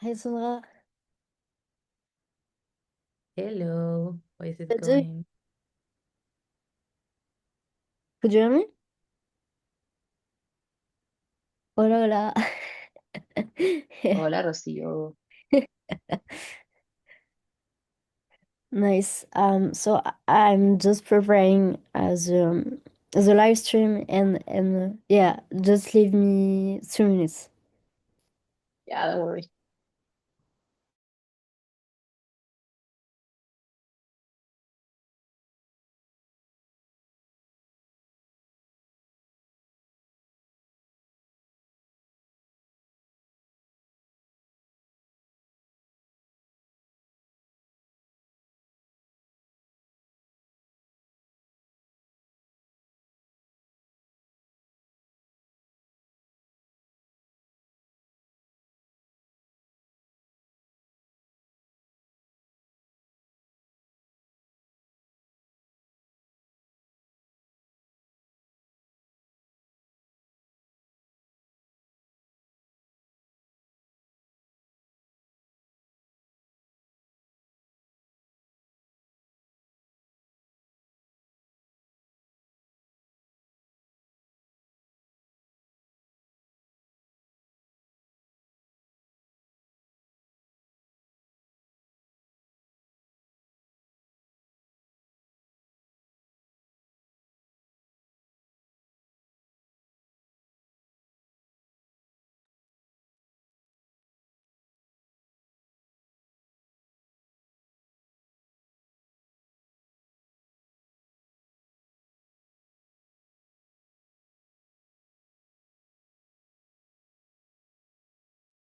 Hi Sandra, Hello, how is it what do going? could you hear me? Hola, hola. Hola, Rocío. Nice. I'm just preparing the live stream and yeah, just leave me 2 minutes. Yeah, don't worry.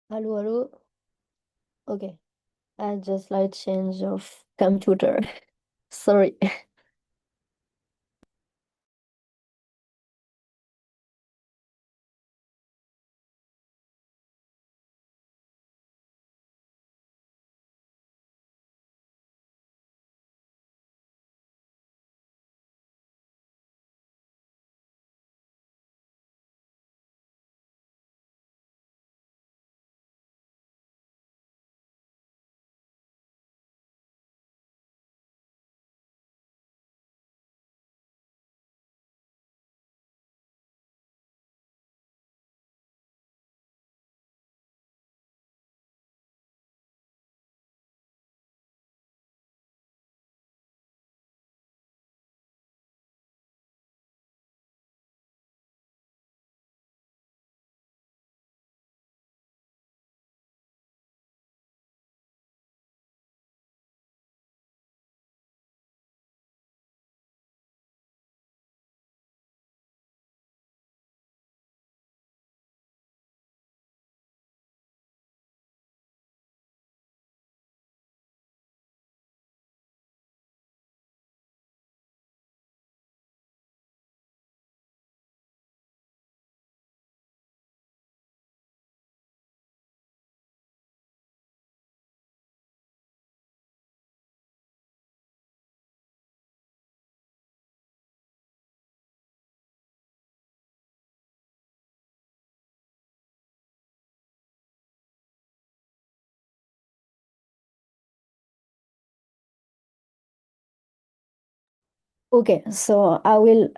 Hello, hello. Okay. I just like change of computer. Sorry. Okay, so I will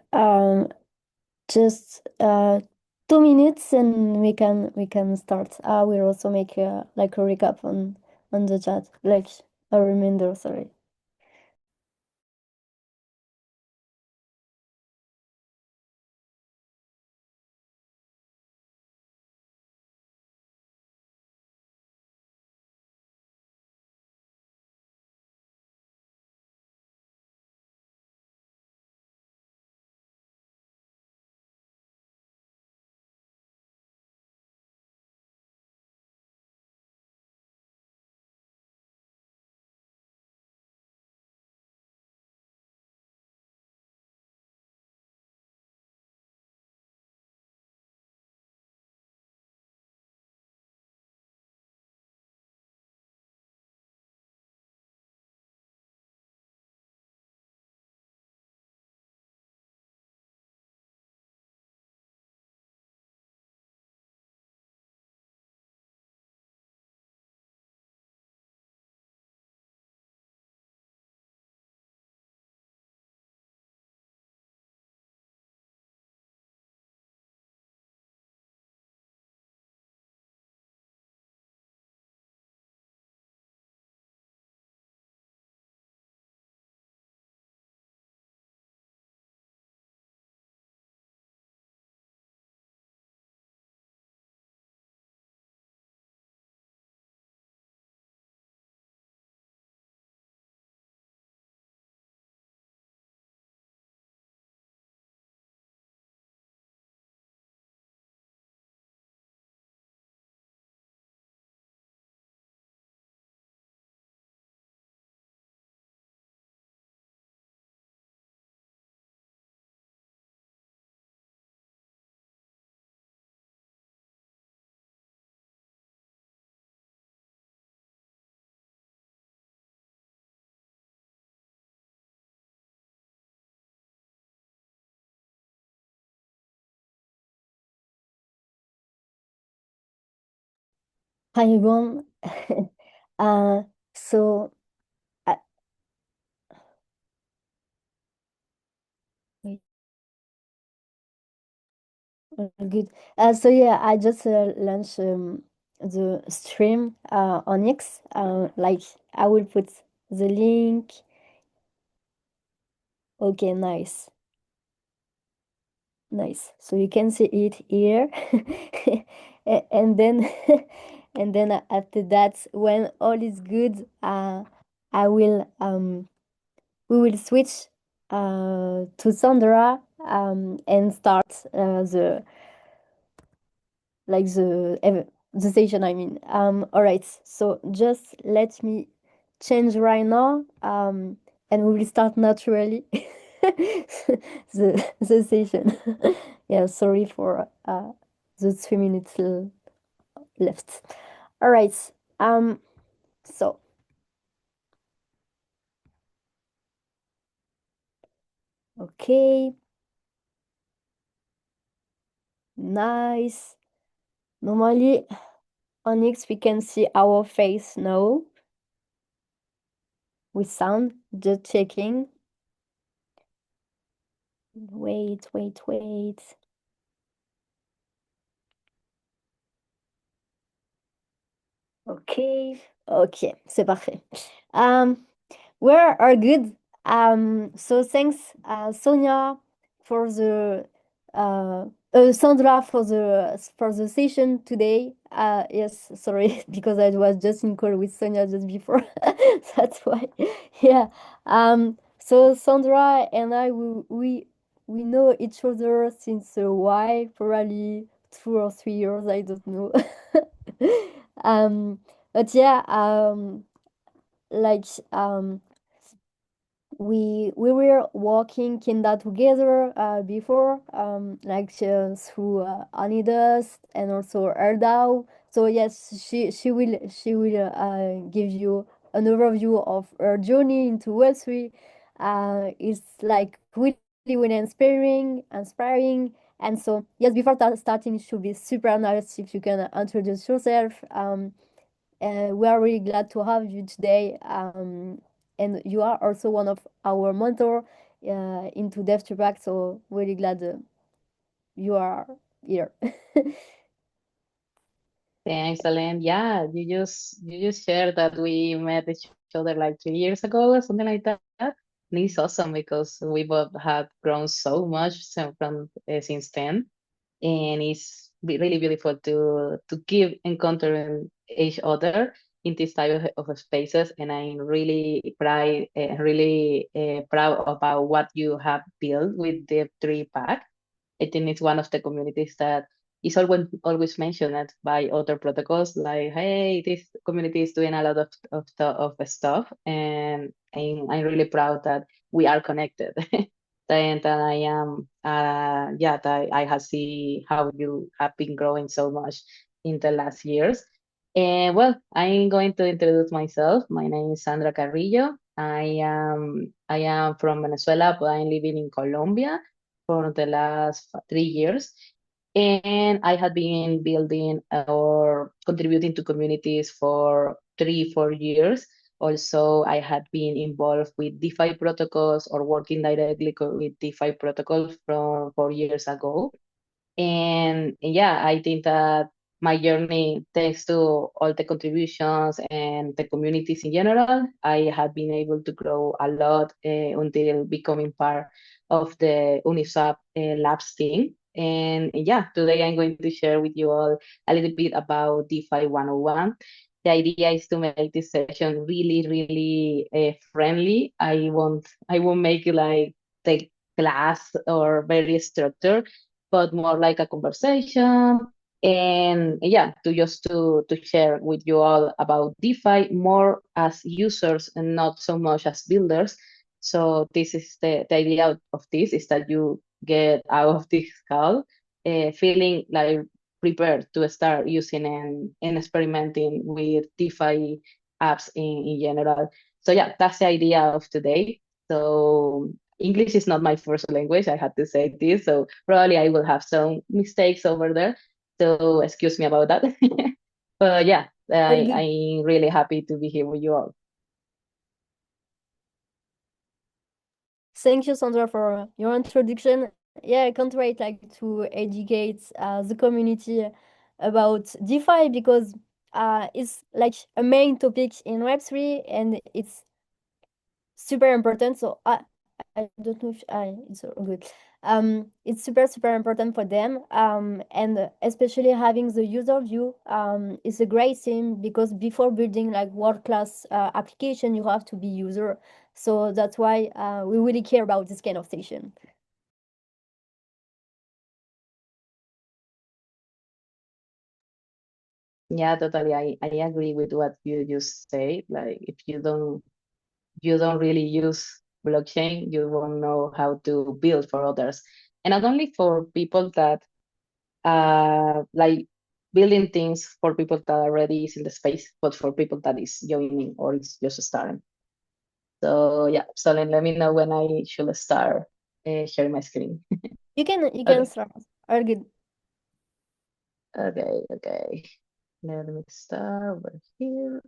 just 2 minutes and we can start. I will also make like a recap on the chat, like a reminder, sorry. Hi everyone. uh, so uh, wait, good. So yeah, I just launched the stream on X. Like I will put the link. Okay, nice, nice. So you can see it here, and then and then after that, when all is good, I will we will switch to Sandra and start the the station. I mean, all right. So just let me change right now, and we will start naturally the session. Yeah, sorry for the 3 minutes left. All right. Um. So okay, nice. Normally on X we can see our face now with sound. Just checking. Wait, wait, wait. Ok, ok, c'est parfait. Um, we're all good. So thanks, Sonia, for the Sandra for the session today. Yes, sorry, because I was just in call with Sonia just before. That's why. Yeah. So Sandra and I, we know each other since a while, probably 2 or 3 years. I don't know. um, but yeah, like we were working in that together before, like through Anidas and also Erdau. So yes, she will give you an overview of her journey into Web3. It's like really inspiring. And so yes, before starting, it should be super nice if you can introduce yourself. We are really glad to have you today. And you are also one of our mentor into DevTrack, so really glad you are here. Thanks, Alen. Yeah, you just shared that we met each other like 2 years ago or something like that. And it's awesome because we both have grown so much from since then, and it's really beautiful to keep encountering each other in this type of spaces. And I'm really proud about what you have built with the three pack. I think it's one of the communities that is always mentioned by other protocols, like, hey, this community is doing a lot of stuff, and I'm really proud that we are connected. And that I am, yeah, that I have see how you have been growing so much in the last years. And well, I'm going to introduce myself. My name is Sandra Carrillo. I am from Venezuela, but I'm living in Colombia for the last 3 years. And I have been building or contributing to communities for 4 years. Also, I had been involved with DeFi protocols or working directly with DeFi protocols from 4 years ago. And yeah, I think that my journey, thanks to all the contributions and the communities in general, I have been able to grow a lot until becoming part of the Uniswap Labs team. And yeah, today I'm going to share with you all a little bit about DeFi 101. The idea is to make this session really friendly. I won't make it like the class or very structured, but more like a conversation. And yeah, to share with you all about DeFi more as users and not so much as builders. So this is the idea of this is that you get out of this call feeling like prepared to start using and experimenting with DeFi apps in general. So yeah, that's the idea of today. So English is not my first language. I had to say this, so probably I will have some mistakes over there. So excuse me about that. But yeah, Very good. I'm really happy to be here with you all. Thank you, Sandra, for your introduction. Yeah, I can't wait like to educate the community about DeFi because it's like a main topic in Web3 and it's super important. So I don't know if it's all good. It's super important for them. And especially having the user view is a great thing because before building like world class application, you have to be user. So that's why we really care about this kind of station. Yeah, totally. I agree with what you just said. Like if you don't really use blockchain, you won't know how to build for others. And not only for people that like building things for people that already is in the space, but for people that is joining or is just starting. So yeah, so let me know when I should start sharing my screen. You can Okay, start. All good. okay. Let me start over here.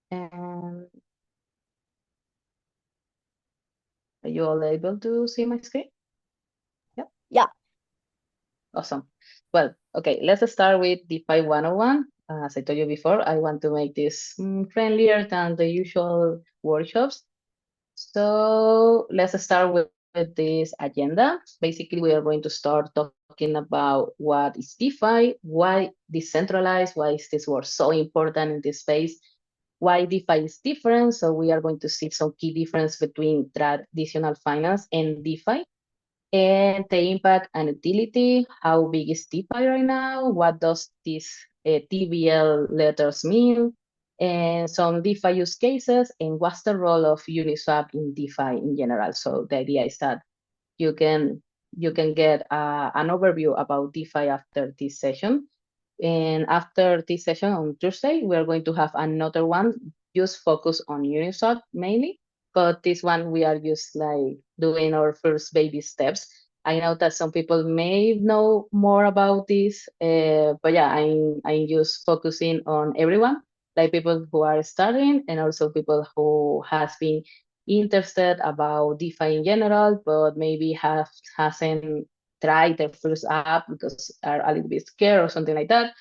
And are you all able to see my screen? Yep, Yeah. awesome. Well, okay, let's start with DeFi 101. As I told you before, I want to make this friendlier than the usual workshops. So let's start with this agenda. Basically, we are going to start talking about what is DeFi, why decentralized, why is this word so important in this space, why DeFi is different. So we are going to see some key difference between traditional finance and DeFi and the impact and utility. How big is DeFi right now? What does this TVL letters mean? And some DeFi use cases, and what's the role of Uniswap in DeFi in general? So the idea is that you can you can get an overview about DeFi after this session. And after this session on Tuesday, we are going to have another one just focus on Uniswap mainly. But this one we are just like doing our first baby steps. I know that some people may know more about this, but yeah, I'm just focusing on everyone, like people who are starting and also people who has been interested about DeFi in general, but maybe hasn't tried their first app because are a little bit scared or something like that.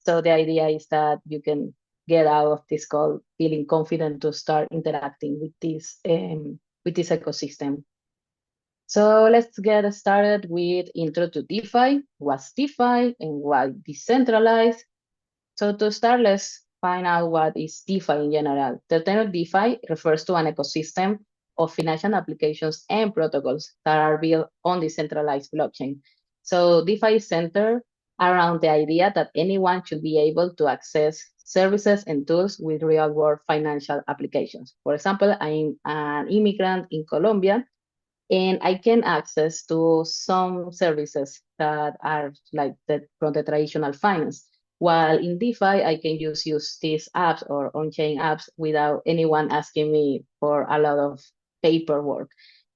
So the idea is that you can get out of this call feeling confident to start interacting with this ecosystem. So let's get started with intro to DeFi, what's DeFi and why decentralized. So to start, let's find out what is DeFi in general. The term DeFi refers to an ecosystem of financial applications and protocols that are built on decentralized blockchain. So DeFi is centered around the idea that anyone should be able to access services and tools with real-world financial applications. For example, I'm an immigrant in Colombia and I can access to some services that are like from the traditional finance. While in DeFi, I can just use these apps or on-chain apps without anyone asking me for a lot of paperwork.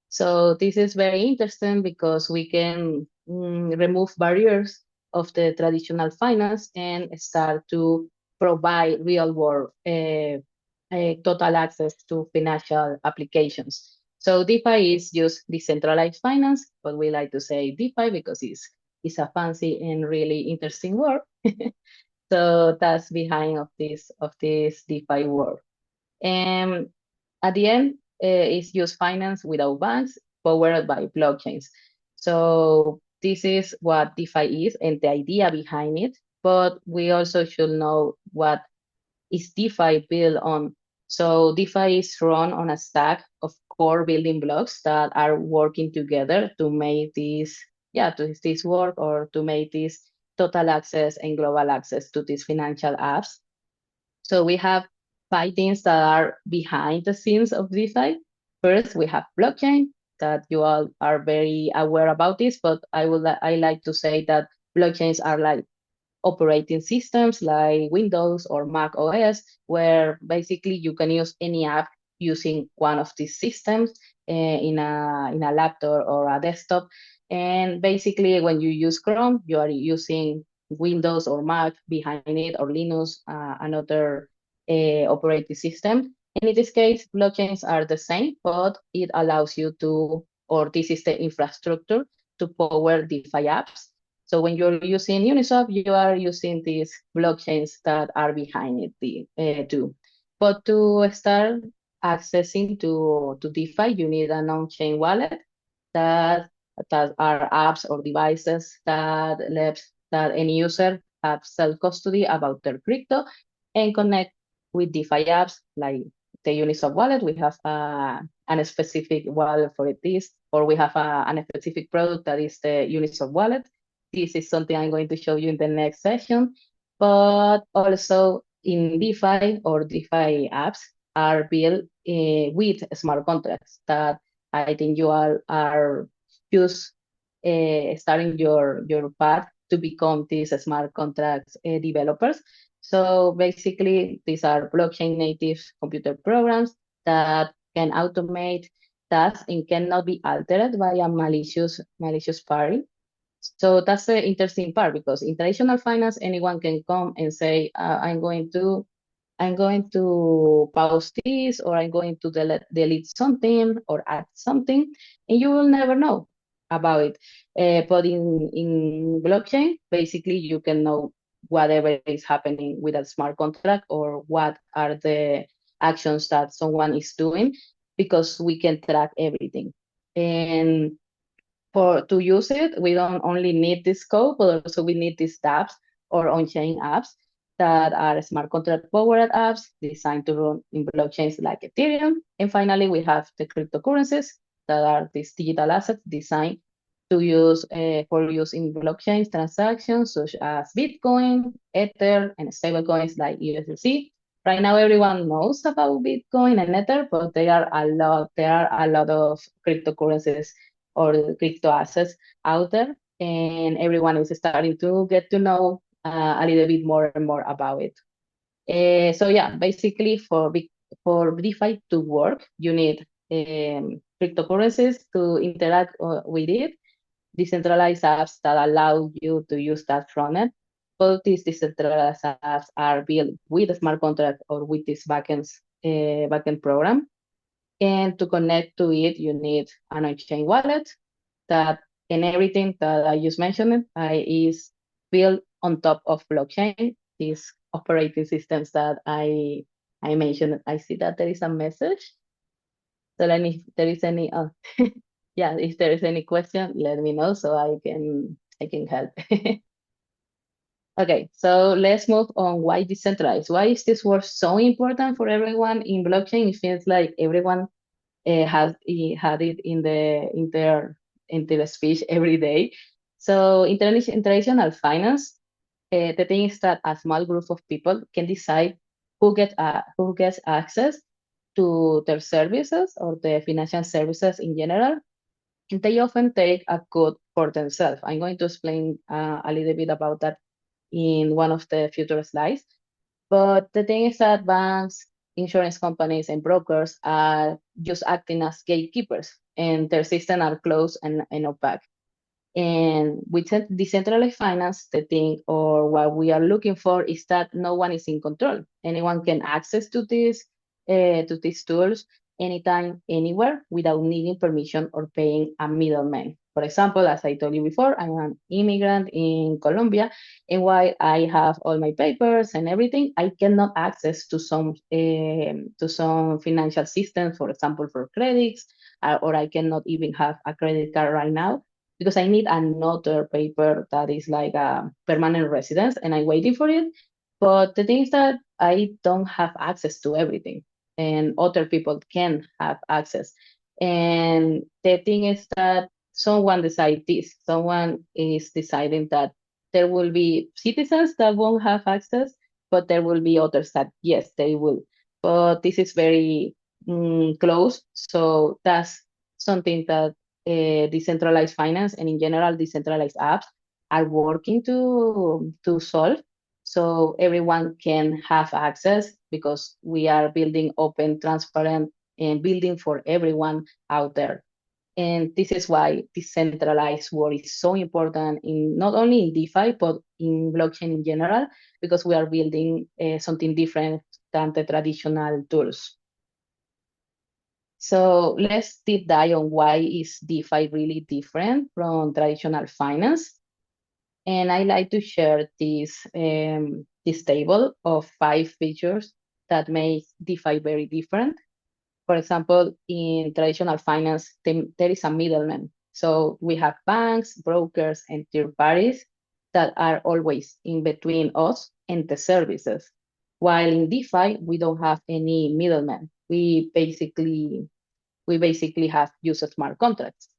So this is very interesting because we can remove barriers of the traditional finance and start to provide real world total access to financial applications. So DeFi is just decentralized finance, but we like to say DeFi because it's a fancy and really interesting word. So that's behind of this DeFi word. And at the end, it's just finance without banks, powered by blockchains. So this is what DeFi is and the idea behind it. But we also should know what is DeFi built on. So DeFi is run on a stack of core building blocks that are working together to make this work or to make this total access and global access to these financial apps. So we have five things that are behind the scenes of DeFi. First, we have blockchain that you all are very aware about this, but I like to say that blockchains are like operating systems like Windows or Mac OS, where basically you can use any app using one of these systems. in a laptop or a desktop. And basically, when you use Chrome, you are using Windows or Mac behind it, or Linux, another operating system. And in this case, blockchains are the same, but it allows you to, or this is the infrastructure to power DeFi apps. So when you're using Uniswap, you are using these blockchains that are behind it too. But to start accessing to DeFi, you need an on-chain wallet that that are apps or devices that lets that any user have self-custody about their crypto and connect with DeFi apps like the Uniswap wallet. We have a specific wallet for this, or we have a specific product that is the Uniswap wallet. This is something I'm going to show you in the next session. But also in DeFi or DeFi apps are built with smart contracts that I think you all are just starting your path to become these smart contracts developers. So basically, these are blockchain native computer programs that can automate tasks and cannot be altered by a malicious party. So that's the interesting part, because in traditional finance, anyone can come and say, I'm going to pause this, or I'm going to delete something or add something, and you will never know about it. But in blockchain, basically, you can know whatever is happening with a smart contract, or what are the actions that someone is doing, because we can track everything. And for to use it, we don't only need this code, but also we need these apps or on-chain apps that are smart contract powered apps designed to run in blockchains like Ethereum. And finally, we have the cryptocurrencies that are these digital assets designed to use for use in blockchain transactions such as Bitcoin, Ether, and stablecoins like USDC. Right now, everyone knows about Bitcoin and Ether, but there are a lot. There are a lot of cryptocurrencies or crypto assets out there, and everyone is starting to get to know a little bit more and more about it. So yeah, basically for DeFi to work, you need cryptocurrencies to interact with it, decentralized apps that allow you to use that front end. Both these decentralized apps are built with a smart contract or with this backend program. And to connect to it, you need an on-chain wallet that, and everything that I just mentioned is built on top of blockchain. These operating systems that I mentioned. I see that there is a message. So let me, if there is any, yeah, if there is any question, let me know so I can help. Okay, so let's move on. Why decentralized? Why is this word so important for everyone in blockchain? It feels like everyone had it in their speech every day. So in traditional finance, the thing is that a small group of people can decide who gets access to their services or the financial services in general. And they often take a code for themselves. I'm going to explain a little bit about that in one of the future slides. But the thing is that banks, insurance companies, and brokers are just acting as gatekeepers, and their systems are closed and opaque. And with decentralized finance, the thing or what we are looking for is that no one is in control. Anyone can access to these tools anytime, anywhere, without needing permission or paying a middleman. For example, as I told you before, I'm an immigrant in Colombia, and while I have all my papers and everything, I cannot access to some financial systems, for example, for credits, or I cannot even have a credit card right now because I need another paper that is like a permanent residence and I'm waiting for it. But the thing is that I don't have access to everything and other people can have access. And the thing is that someone decides this, someone is deciding that there will be citizens that won't have access, but there will be others that, yes, they will. But this is very close. So that's something that decentralized finance and in general decentralized apps are working to solve, so everyone can have access because we are building open, transparent, and building for everyone out there. And this is why decentralized work is so important in not only in DeFi, but in blockchain in general, because we are building something different than the traditional tools. So let's deep dive on why is DeFi really different from traditional finance. And I like to share this table of 5 features that make DeFi very different. For example, in traditional finance, there is a middleman. So we have banks, brokers, and third parties that are always in between us and the services. While in DeFi, we don't have any middleman. We basically have use smart contracts.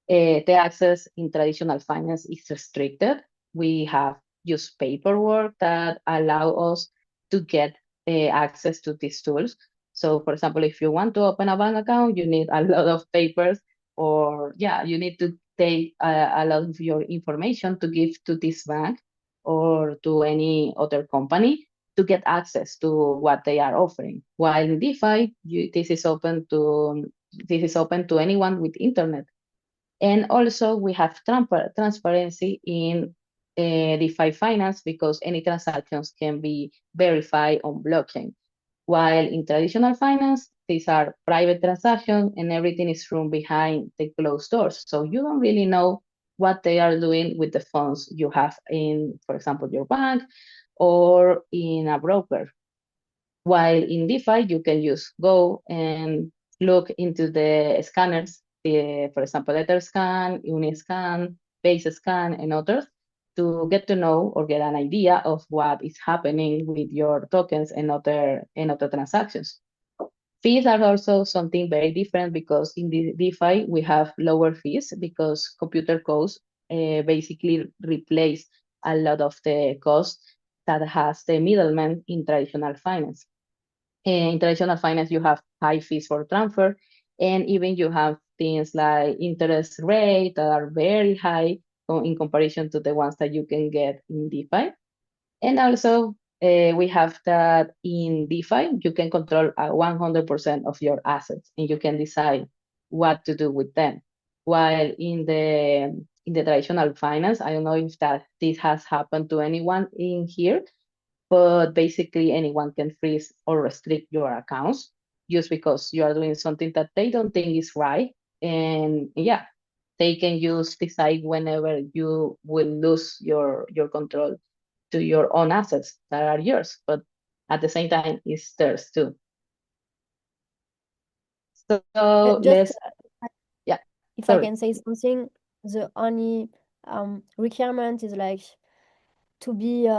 The access in traditional finance is restricted. We have used paperwork that allow us to get access to these tools. So, for example, if you want to open a bank account, you need a lot of papers, or yeah, you need to take a lot of your information to give to this bank or to any other company to get access to what they are offering. While in DeFi, this is open to anyone with internet. And also we have transparency in DeFi finance because any transactions can be verified on blockchain. While in traditional finance, these are private transactions and everything is run behind the closed doors. So you don't really know what they are doing with the funds you have in, for example, your bank or in a broker. While in DeFi, you can just go and look into the scanners, for example, Etherscan, Uniscan, Scan, and others, to get to know or get an idea of what is happening with your tokens and other transactions. Fees are also something very different because in the DeFi we have lower fees because computer costs basically replace a lot of the cost that has the middleman in traditional finance. In traditional finance, you have high fees for transfer, and even you have things like interest rate that are very high in comparison to the ones that you can get in DeFi. And also, we have that in DeFi, you can control 100% of your assets, and you can decide what to do with them. While in the traditional finance, I don't know if that this has happened to anyone in here, but basically anyone can freeze or restrict your accounts just because you are doing something that they don't think is right. And yeah, they can just decide whenever you will lose your control to your own assets that are yours, but at the same time, it's theirs too. So Just yeah, if I sorry. can say something, the only requirement is like to be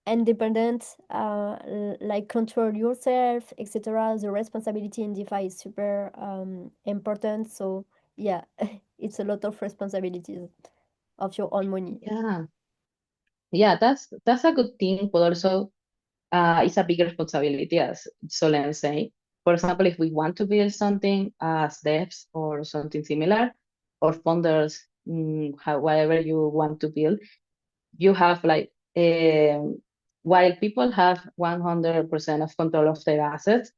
independent, like control yourself, etc. The responsibility in DeFi is super important. So yeah, it's a lot of responsibilities of your own money. Yeah, yeah, that's a good thing, but also it's a big responsibility, as Solen say. For example, if we want to build something as devs or something similar, or funders, whatever you want to build, you have like while people have 100% of control of their assets,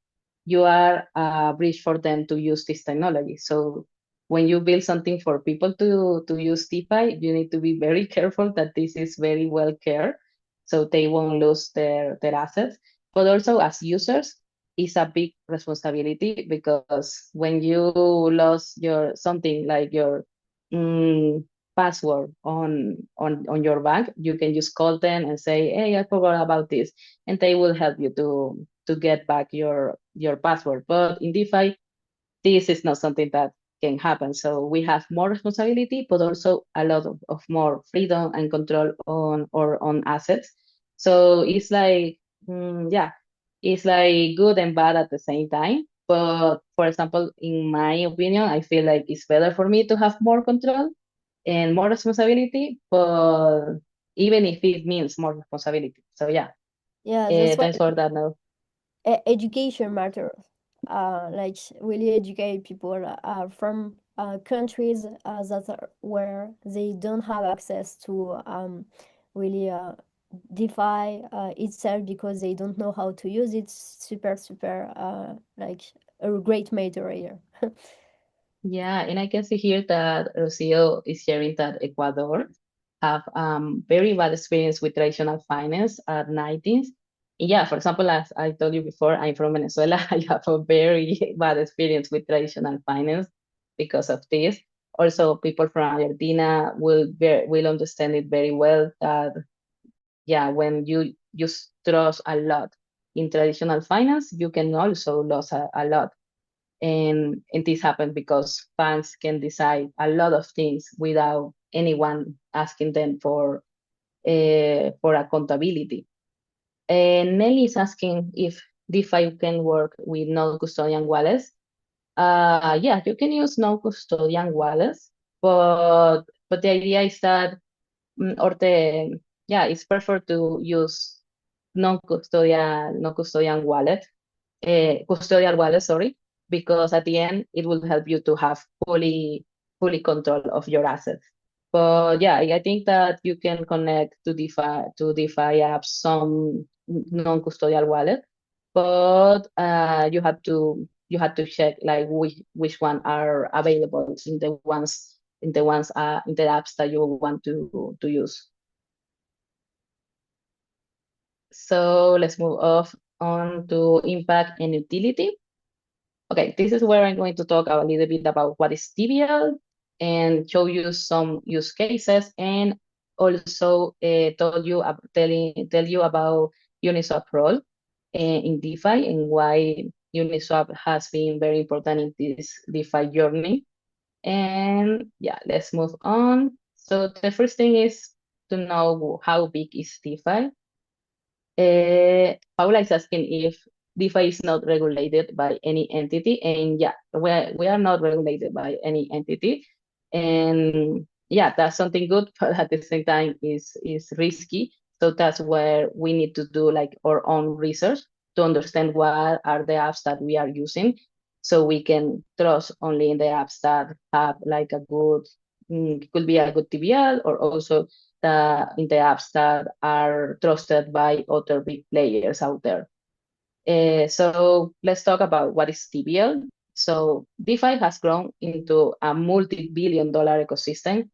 you are a bridge for them to use this technology. So when you build something for people to use DeFi, you need to be very careful that this is very well cared, so they won't lose their assets. But also as users, it's a big responsibility because when you lost your something like your mm, password on your bank, you can just call them and say, "Hey, I forgot about this," and they will help you to get back your password. But in DeFi, this is not something that can happen. So we have more responsibility, but also a lot of more freedom and control on our own assets. So it's like, yeah, it's like good and bad at the same time. But for example, in my opinion, I feel like it's better for me to have more control and more responsibility, but even if it means more responsibility. So yeah, Yeah, that's why thanks for that note. education matters. Like really educate people from countries that are where they don't have access to really DeFi itself because they don't know how to use it. Super, super like a great matter here. Yeah, and I can see here that Rocio is sharing that Ecuador have very bad experience with traditional finance at 19th. Yeah, for example, as I told you before, I'm from Venezuela. I have a very bad experience with traditional finance because of this. Also, people from Argentina will understand it very well that yeah, when you just trust a lot in traditional finance, you can also lose a lot. And this happens because banks can decide a lot of things without anyone asking them for accountability. And Nelly is asking if DeFi can work with non-custodian wallets. Yeah, you can use non-custodian wallets, but the idea is that or the yeah, it's preferred to use non-custodian wallet, custodial wallet, sorry, because at the end it will help you to have fully control of your assets. But yeah, I think that you can connect to DeFi apps some non-custodial wallet, but you have to check like which one are available in the apps that you want to use. So let's move off on to impact and utility. Okay, this is where I'm going to talk a little bit about what is TBL and show you some use cases and also tell you about Uniswap role in DeFi and why Uniswap has been very important in this DeFi journey. And yeah, let's move on. So the first thing is to know how big is DeFi. Paula is asking if DeFi is not regulated by any entity, and yeah, we are not regulated by any entity, and yeah, that's something good, but at the same time is risky. So that's where we need to do like our own research to understand what are the apps that we are using, so we can trust only in the apps that have like a good, could be a good TBL, or also in the apps that are trusted by other big players out there. So let's talk about what is TBL. So DeFi has grown into a multi-billion-dollar ecosystem,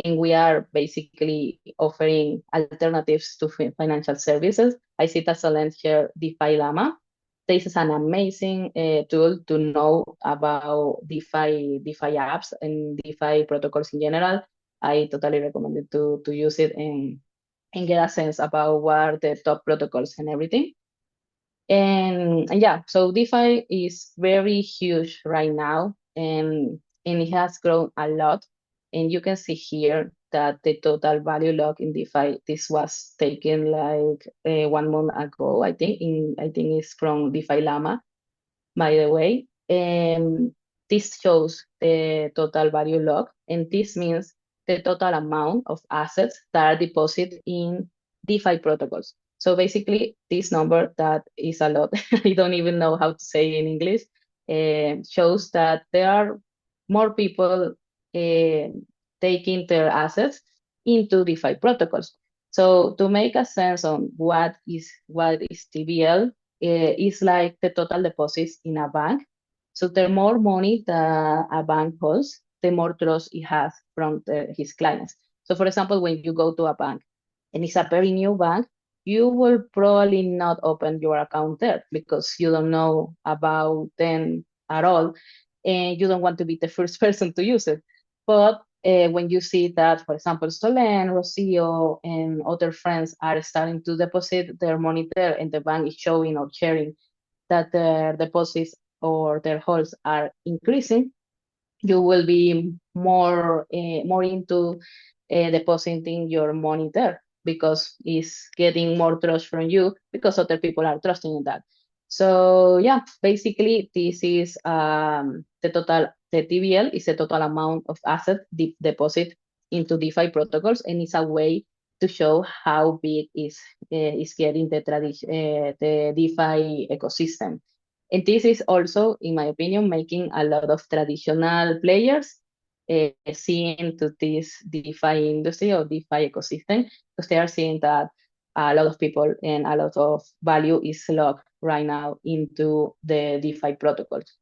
and we are basically offering alternatives to financial services. I see Tassalent share DeFi Llama. This is an amazing tool to know about DeFi apps and DeFi protocols in general. I totally recommend it to use it and get a sense about what are the top protocols and everything. And yeah, so DeFi is very huge right now, and it has grown a lot. And you can see here that the total value lock in DeFi, this was taken like 1 month ago, I think it's from DeFi Llama, by the way. This shows the total value lock, and this means the total amount of assets that are deposited in DeFi protocols. So basically, this number that is a lot, I don't even know how to say in English, shows that there are more people uh, taking their assets into DeFi protocols. So to make a sense on what is TBL, is like the total deposits in a bank. So the more money that a bank holds, the more trust it has from his clients. So for example, when you go to a bank and it's a very new bank, you will probably not open your account there because you don't know about them at all, and you don't want to be the first person to use it. But when you see that, for example, Solen, Rocio, and other friends are starting to deposit their money there, and the bank is showing or sharing that their deposits or their holds are increasing, you will be more into depositing your money there because it's getting more trust from you because other people are trusting in that. So yeah, basically this is the TVL is the total amount of asset deposit into DeFi protocols, and it's a way to show how big is getting the DeFi ecosystem. And this is also, in my opinion, making a lot of traditional players seeing to this DeFi industry or DeFi ecosystem, because they are seeing that a lot of people and a lot of value is locked right now into the DeFi protocols.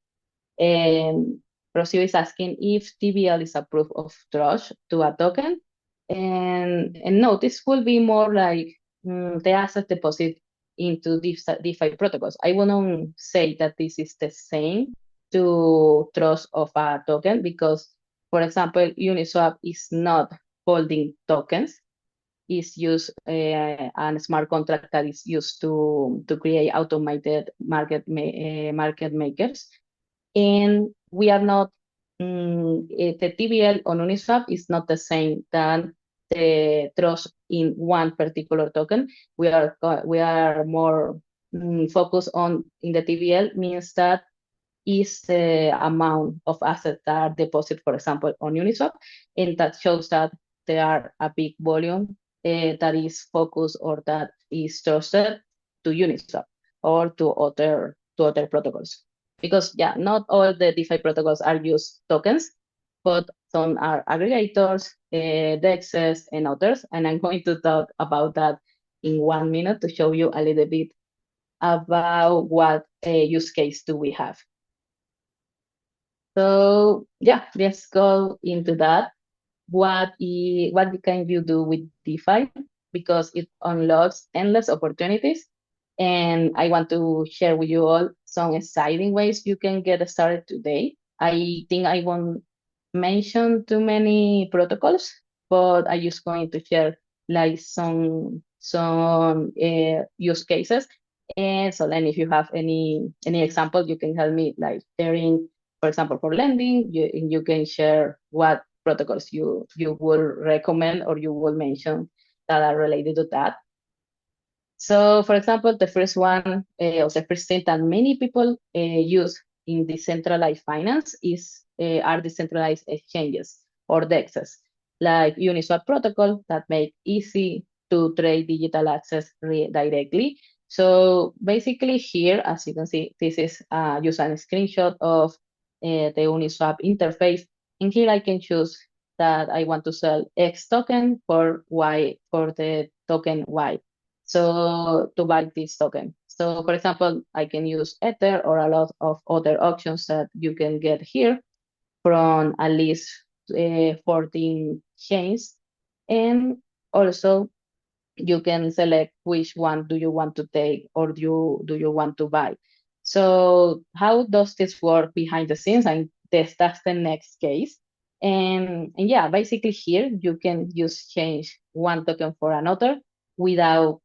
And Rocio is asking if TBL is a proof of trust to a token. And no, this will be more like the asset deposit into DeFi protocols. I wouldn't say that this is the same to trust of a token because, for example, Uniswap is not holding tokens. Is used a smart contract that is used to create automated market makers, and we are not the TBL on Uniswap is not the same than the trust in one particular token. We are more focused on in the TBL means that is the amount of assets that are deposited, for example, on Uniswap, and that shows that there are a big volume that is focused or that is trusted to Uniswap or to other protocols. Because yeah, not all the DeFi protocols are use tokens, but some are aggregators, DEXs, and others. And I'm going to talk about that in 1 minute to show you a little bit about what use case do we have. So yeah, let's go into that. What can you do with DeFi? Because it unlocks endless opportunities. And I want to share with you all some exciting ways you can get started today. I think I won't mention too many protocols, but I just going to share like some use cases. And so then if you have any example, you can help me like sharing, for example, for lending, you can share what protocols you will recommend or you will mention that are related to that. So, for example, the first one, or the first thing that many people use in decentralized finance are decentralized exchanges or DEXs, like Uniswap protocol that make easy to trade digital access directly. So basically here, as you can see, this is just a screenshot of the Uniswap interface. And here I can choose that I want to sell X token for Y for the token Y. So to buy this token. So for example, I can use Ether or a lot of other options that you can get here from at least 14 chains. And also you can select which one do you want to take or do you want to buy. So how does this work behind the scenes? And that's the next case. And yeah, basically here you can just change one token for another without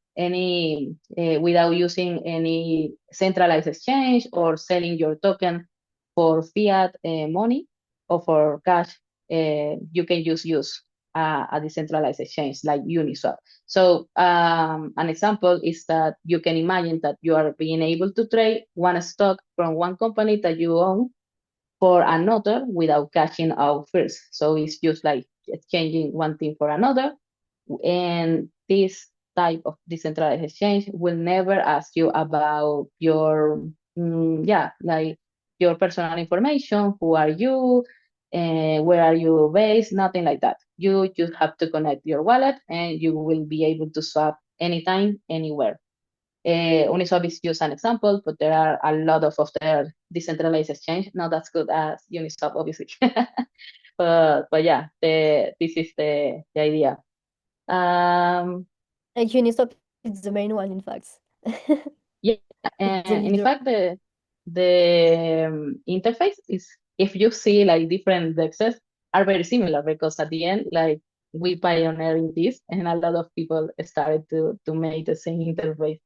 using any centralized exchange or selling your token for fiat money or for cash. You can just use a decentralized exchange like Uniswap. So an example is that you can imagine that you are being able to trade one stock from one company that you own for another without cashing out first. So it's just like exchanging one thing for another. And this type of decentralized exchange will never ask you about your, yeah, like your personal information, who are you, where are you based, nothing like that. You just have to connect your wallet and you will be able to swap anytime, anywhere. Uniswap is just an example, but there are a lot of other decentralized exchange, not as good as Uniswap, obviously. But yeah, this is the idea. Um, Like Uniswap is the main one, in fact. yeah, It's the and in leader. fact, the interface is, if you see like different dexes are very similar because at the end, like we pioneering this, and a lot of people started to make the same interface.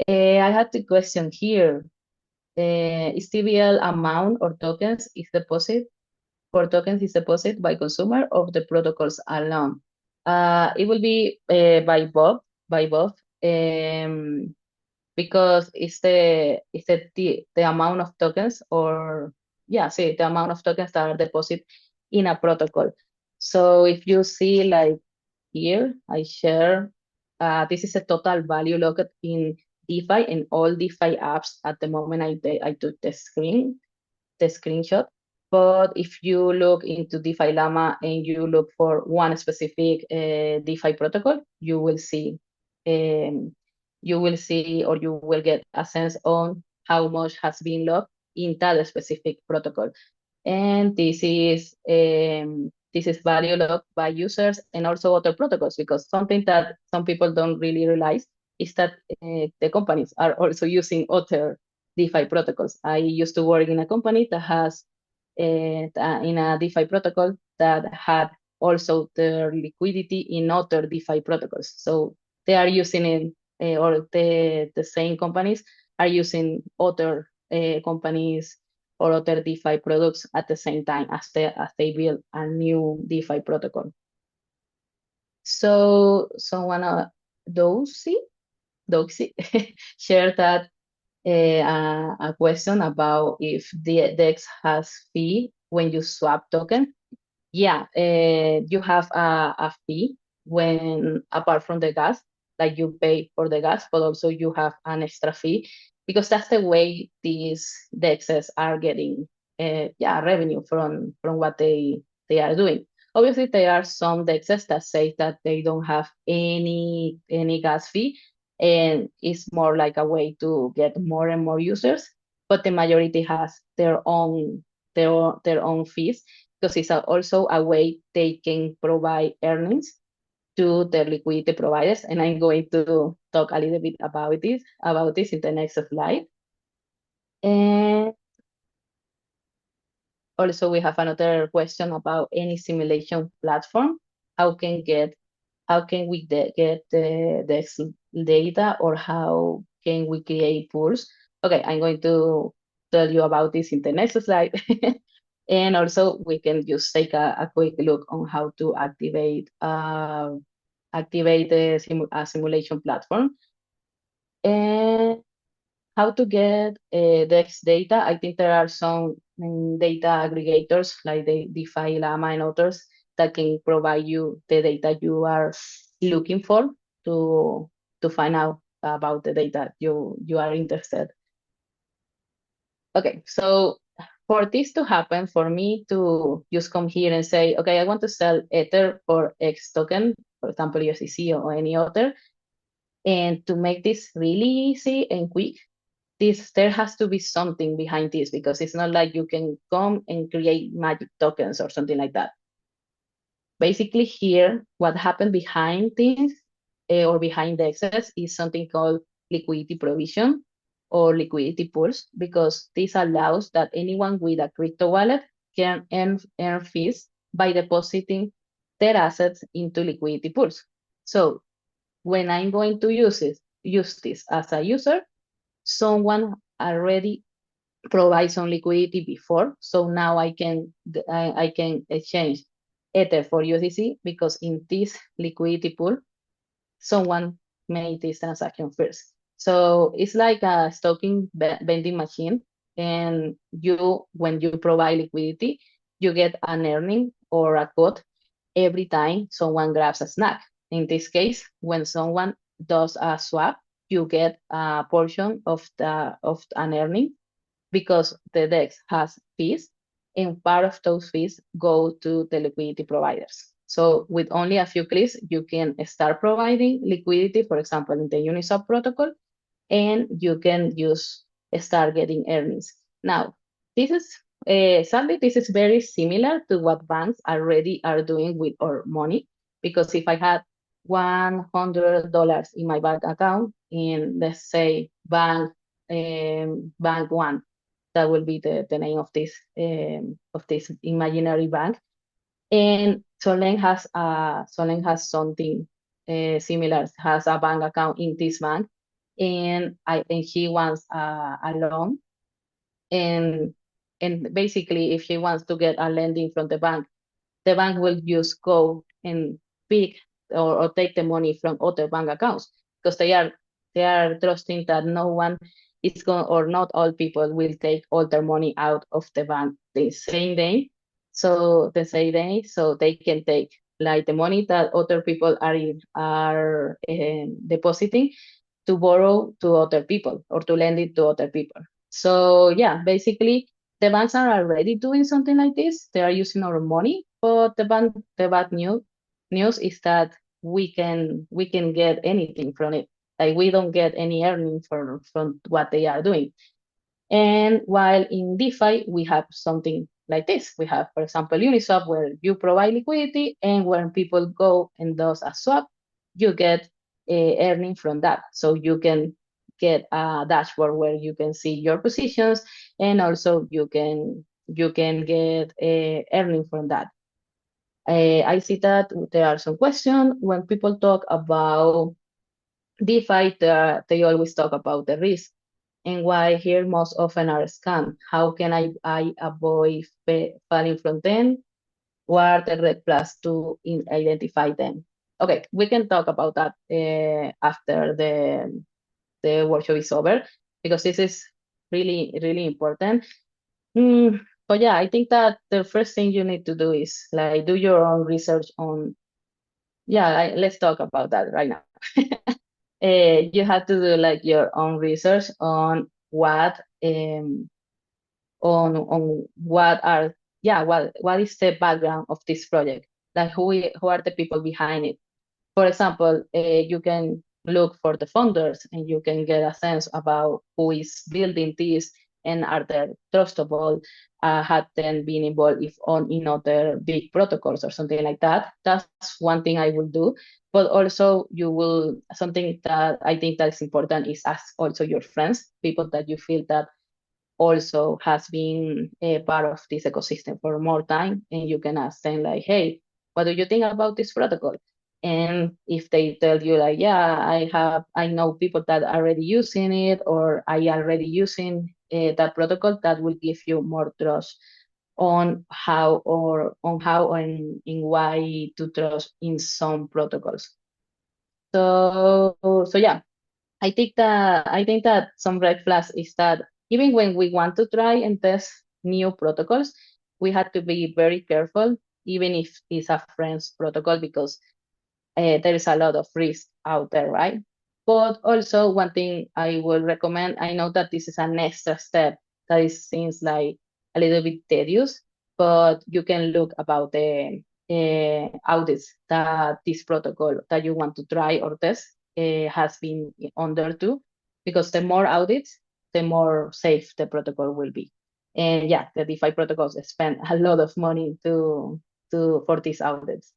I had the question here. Is TVL amount or tokens is deposit for tokens is deposited by consumer of the protocols alone. It will be by both, because it's the amount of tokens or yeah, see the amount of tokens that are deposited in a protocol. So if you see like here, I share this is a total value locked in DeFi and all DeFi apps at the moment I took the screenshot. But if you look into DeFi Llama and you look for one specific DeFi protocol, um, you will see or you will get a sense on how much has been locked in that specific protocol. And this is valued by users and also other protocols, because something that some people don't really realize is that the companies are also using other DeFi protocols. I used to work in a company that has in a DeFi protocol that had also their liquidity in other DeFi protocols. So they are using it, or the same companies are using other companies or other DeFi products at the same time as they build a new DeFi protocol. So someone Doxy Doxy shared that a question about if the DEX has fee when you swap token. Yeah, you have a fee when apart from the gas, like you pay for the gas, but also you have an extra fee because that's the way these DEXs are getting revenue from what they are doing. Obviously, there are some DEXs that say that they don't have any gas fee, and it's more like a way to get more and more users. But the majority has their own fees because it's also a way they can provide earnings to their liquidity providers. And I'm going to talk a little bit about this in the next slide. And also we have another question about any simulation platform. How can get how can we get the data, or how can we create pools? Okay, I'm going to tell you about this in the next slide. And also we can just take a quick look on how to activate a simulation platform. And how to get DEX data. I think there are some data aggregators like the DeFi Llama and others that can provide you the data you are looking for to find out about the data you are interested. Okay, so for this to happen, for me to just come here and say, okay, I want to sell Ether for X token, for example, USDC or any other, and to make this really easy and quick, there has to be something behind this, because it's not like you can come and create magic tokens or something like that. Basically here, what happened behind this or behind the excess is something called liquidity provision or liquidity pools, because this allows that anyone with a crypto wallet can earn fees by depositing their assets into liquidity pools. So when I'm going to use this as a user, someone already provides some liquidity before. So now I can exchange Ether for USDC because in this liquidity pool, someone made this transaction first. So it's like a stocking vending machine. And when you provide liquidity, you get an earning or a cut every time someone grabs a snack. In this case, when someone does a swap, you get a portion of an earning because the DEX has fees, and part of those fees go to the liquidity providers. So with only a few clicks, you can start providing liquidity, for example, in the Uniswap protocol, and you can just start getting earnings. Now, this is sadly, this is very similar to what banks already are doing with our money, because if I had $100 in my bank account in, let's say, bank one, that will be the name of this imaginary bank. And Solen has something similar, has a bank account in this bank, and he wants a loan, and basically if he wants to get a lending from the bank will just go and pick or take the money from other bank accounts, because they are trusting that no one is going, or not all people will take all their money out of the bank the same day. So they can take like the money that other people are depositing to borrow to other people or to lend it to other people. So yeah, basically the banks are already doing something like this. They are using our money, but the bad news is that we can get anything from it. Like we don't get any earning from what they are doing. And while in DeFi, we have something like this. We have, for example, Uniswap, where you provide liquidity, and when people go and does a swap, you get earning from that. So you can get a dashboard where you can see your positions, and also you can get earning from that. I see that there are some questions when people talk about DeFi. They always talk about the risk and why here most often are scam. How can I avoid falling from them? What are the red flags to identify them? Okay, we can talk about that after the workshop is over because this is really, really important. But yeah, I think that the first thing you need to do is like do your own research on, yeah, let's talk about that right now. You have to do like your own research on what are, yeah, what is the background of this project, like who are the people behind it. For example, you can look for the founders and you can get a sense about who is building this and are they trustable, have then been involved if on in other big protocols or something like that. That's one thing I will do. But also you will, something that I think that is important is ask also your friends, people that you feel that also has been a part of this ecosystem for more time, and you can ask them like, hey, what do you think about this protocol? And if they tell you like, yeah, I know people that are already using it, or I already using that protocol, that will give you more trust on how and in why to trust in some protocols. So yeah, I think that some red flags is that even when we want to try and test new protocols, we have to be very careful, even if it's a friend's protocol, because there is a lot of risk out there, right? But also one thing I will recommend, I know that this is an extra step that is seems like a little bit tedious, but you can look about the audits that this protocol that you want to try or test has been under too, because the more audits, the more safe the protocol will be. And yeah, the DeFi protocols spend a lot of money to for these audits.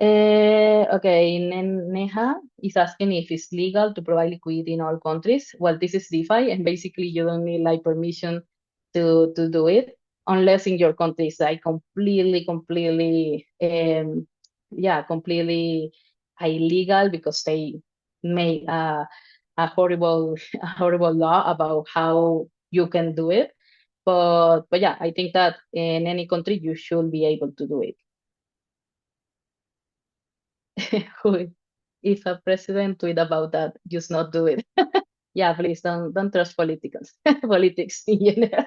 Okay, Neha is asking if it's legal to provide liquidity in all countries. Well, this is DeFi, and basically you don't need like permission to do it unless in your country is like completely illegal because they made a horrible a horrible law about how you can do it. But yeah, I think that in any country you should be able to do it. Who, if a president tweet about that, just not do it. Yeah, please don't trust politicians, politics in general.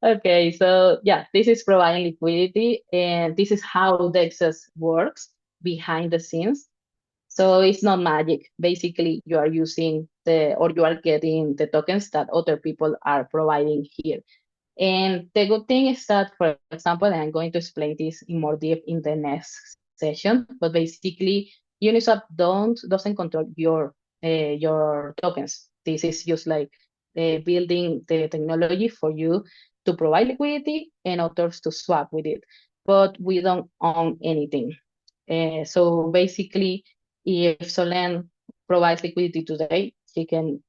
Okay, so yeah, this is providing liquidity, and this is how Dexus works behind the scenes. So it's not magic. Basically, you are using or you are getting the tokens that other people are providing here. And the good thing is that, for example, and I'm going to explain this in more depth in the next session, but basically Uniswap doesn't control your tokens. This is just like building the technology for you to provide liquidity and others to swap with it. But we don't own anything. So basically, if Solen provides liquidity today, she can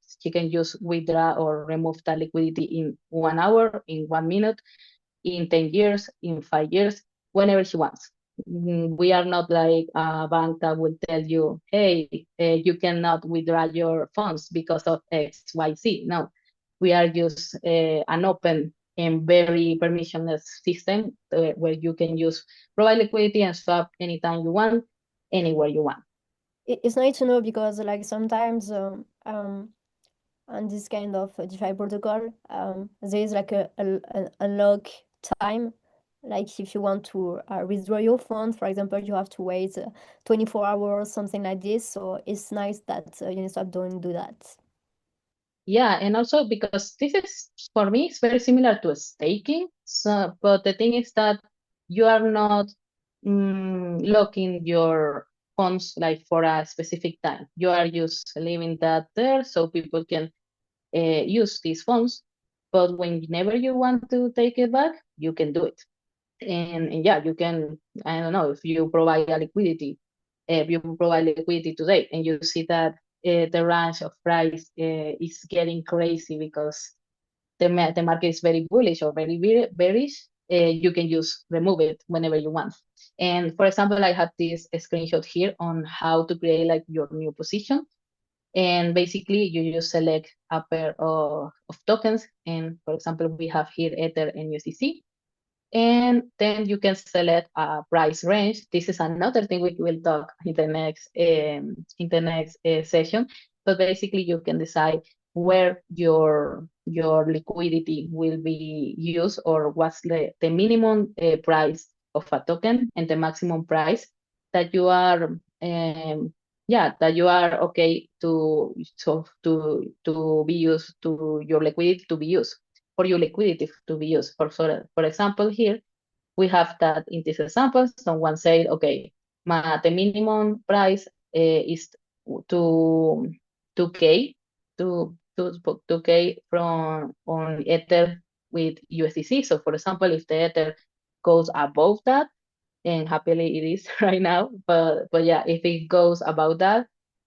just withdraw or remove that liquidity in 1 hour, in 1 minute, in 10 years, in 5 years, whenever she wants. We are not like a bank that will tell you, hey, you cannot withdraw your funds because of X, Y, Z. No, we are just an open and very permissionless system where you can use provide liquidity and swap anytime you want, anywhere you want. It's nice to know because like sometimes on this kind of DeFi protocol, there is like an unlock time. Like if you want to withdraw your fund, for example, you have to wait 24 hours, something like this. So it's nice that Uniswap don't do that. Yeah, and also because this is for me, it's very similar to staking. So, but the thing is that you are not locking your funds like for a specific time. You are just leaving that there so people can use these funds, but whenever you want to take it back, you can do it. And yeah, you can, I don't know, if you provide a liquidity, if you provide liquidity today and you see that the range of price is getting crazy because the market is very bullish or very bearish, you can just remove it whenever you want. And for example, I have this screenshot here on how to create like your new position. And basically, you just select a pair of tokens. And for example, we have here Ether and USDC. And then you can select a price range. This is another thing we will talk in the next session. But basically, you can decide where your liquidity will be used, or what's the minimum price of a token and the maximum price that you are yeah, that you are okay to be used, to your liquidity to be used, for your liquidity to be used. For example, here we have that in this example, someone said, okay, the minimum price is to 2K, to 2K from on Ether with USDC. So for example, if the Ether goes above that, and happily it is right now, but yeah, if it goes above that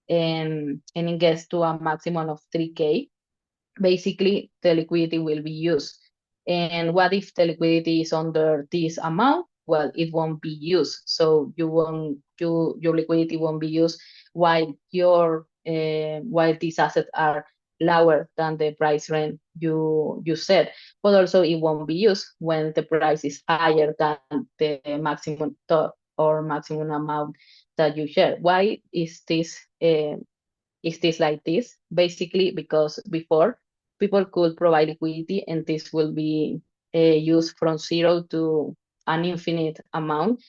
and it gets to a maximum of 3K, basically the liquidity will be used. And what if the liquidity is under this amount? Well, it won't be used. So your liquidity won't be used while while these assets are lower than the price range you set. But also it won't be used when the price is higher than the maximum or maximum amount that you share. Why is this like this? Basically, because before people could provide liquidity and this will be used from zero to an infinite amount.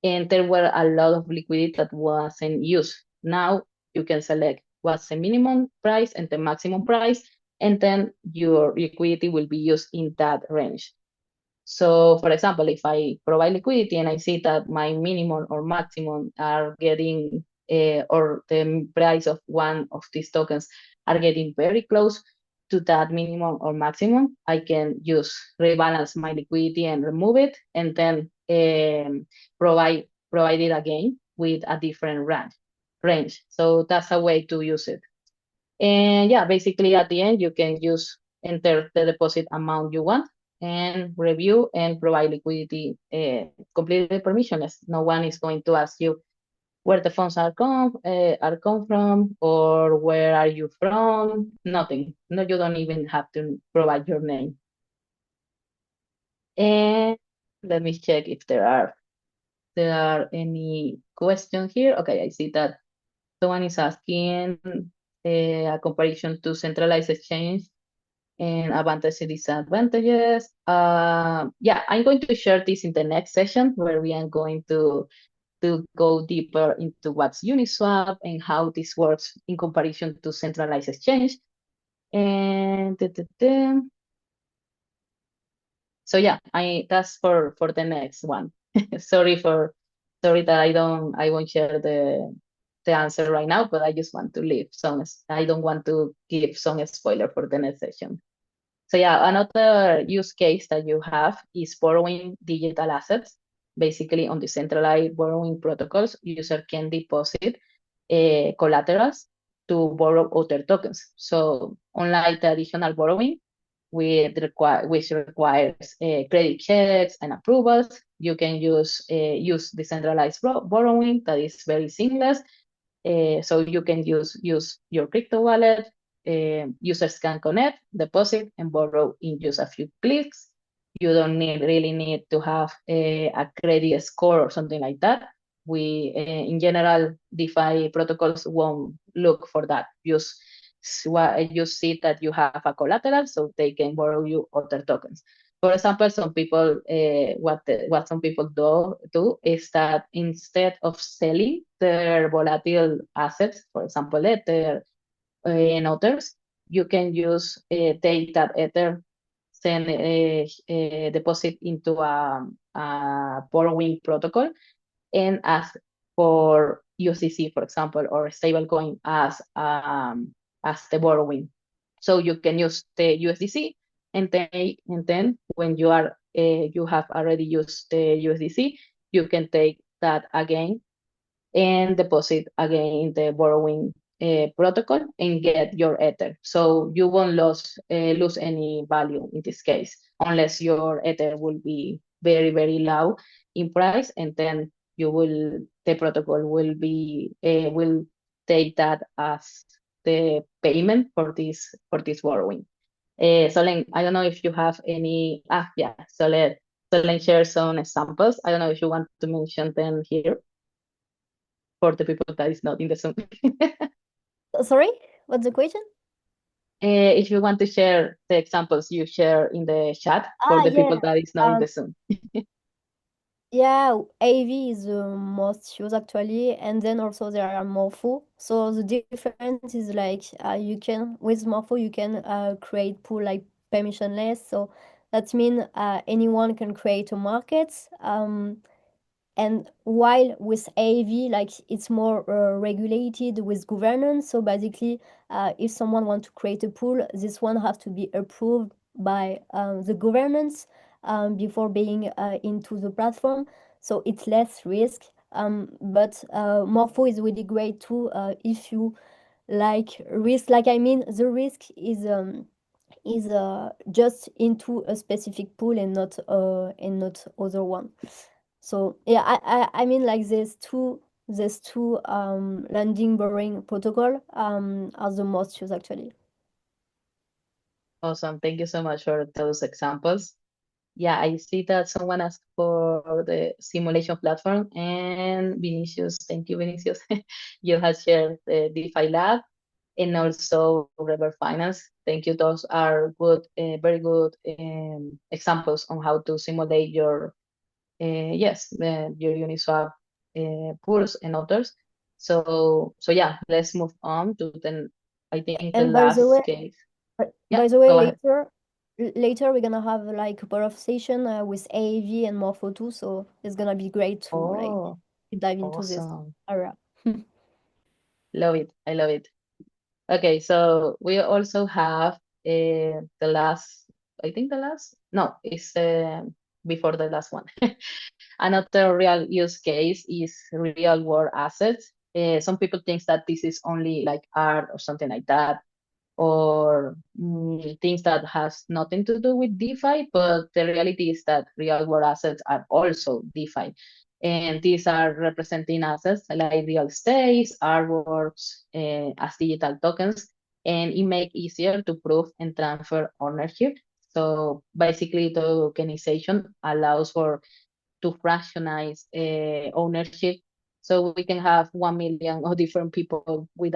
And there were a lot of liquidity that wasn't used. Now you can select what's the minimum price and the maximum price, and then your liquidity will be used in that range. So, for example, if I provide liquidity and I see that my minimum or maximum are getting, or the price of one of these tokens are getting very close to that minimum or maximum, I can just rebalance my liquidity and remove it, and then provide it again with a different range. So that's a way to use it. And yeah, basically at the end, you can just enter the deposit amount you want and review and provide liquidity completely permissionless. No one is going to ask you where the funds are come from, or where are you from. Nothing. No, you don't even have to provide your name. And let me check if there are any questions here. Okay, I see that someone is asking a comparison to centralized exchange and advantages and disadvantages. Yeah, I'm going to share this in the next session where we are going to go deeper into what's Uniswap and how this works in comparison to centralized exchange. And so yeah, that's for the next one. Sorry sorry that I won't share the answer right now, but I just want to leave some. I don't want to give some spoiler for the next session. So yeah, another use case that you have is borrowing digital assets. Basically, on decentralized borrowing protocols, user can deposit collaterals to borrow other tokens. So unlike traditional borrowing, which requires credit checks and approvals, you can use decentralized borrowing that is very seamless. So you can use your crypto wallet. Users can connect, deposit, and borrow in just a few clicks. You don't really need to have a credit score or something like that. In general, DeFi protocols won't look for that. Just see that you have a collateral, so they can borrow you other tokens. For example, some people, what some people do is that instead of selling their volatile assets, for example, Ether and others, you can use take that Ether, send a deposit into a borrowing protocol, and ask for UCC, for example, or stablecoin as the borrowing. So you can use the USDC, and then when you have already used the USDC, you can take that again and deposit again in the borrowing protocol and get your Ether. So you won't lose any value in this case, unless your Ether will be very, very low in price, and then the protocol will take that as the payment for this borrowing. Solen, I don't know if you have any. Yeah, Solen share some examples. I don't know if you want to mention them here for the people that is not in the Zoom. Sorry, what's the question? If you want to share the examples you share in the chat for Ah, the yeah. people that is not in Um, the Zoom. yeah, AV is the most used actually, and then also there are Morpho. So the difference is like you can with Morpho you can create pool like permissionless. So that means anyone can create a market. And while with AV, like it's more regulated with governance. So basically, if someone wants to create a pool, this one has to be approved by the governance before being into the platform. So it's less risk. But Morpho is really great too if you like risk. Like I mean, the risk is just into a specific pool and not other one. So yeah, I mean like there's two landing borrowing protocol are the most used actually. Awesome. Thank you so much for those examples. Yeah, I see that someone asked for the simulation platform, and Vinicius, thank you, Vinicius. You have shared the DeFi Lab and also River Finance. Thank you. Those are very good examples on how to simulate your Uniswap pools and others. So yeah, let's move on to I think the And by the way, last case. Yeah, by the way, go ahead. later we're gonna have like a couple of session with AAV and Morpho too. So it's gonna be great to like Oh, dive into this awesome. area. Love it. I love it. Okay, so we also have the last, I think the last, no, it's before the last one. Another real use case is real world assets. Some people think that this is only like art or something like that, or things that has nothing to do with DeFi, but the reality is that real world assets are also DeFi. And these are representing assets like real estate, artworks, as digital tokens, and it makes easier to prove and transfer ownership. So basically, tokenization allows for to fractionize ownership, so we can have 1 million of different people with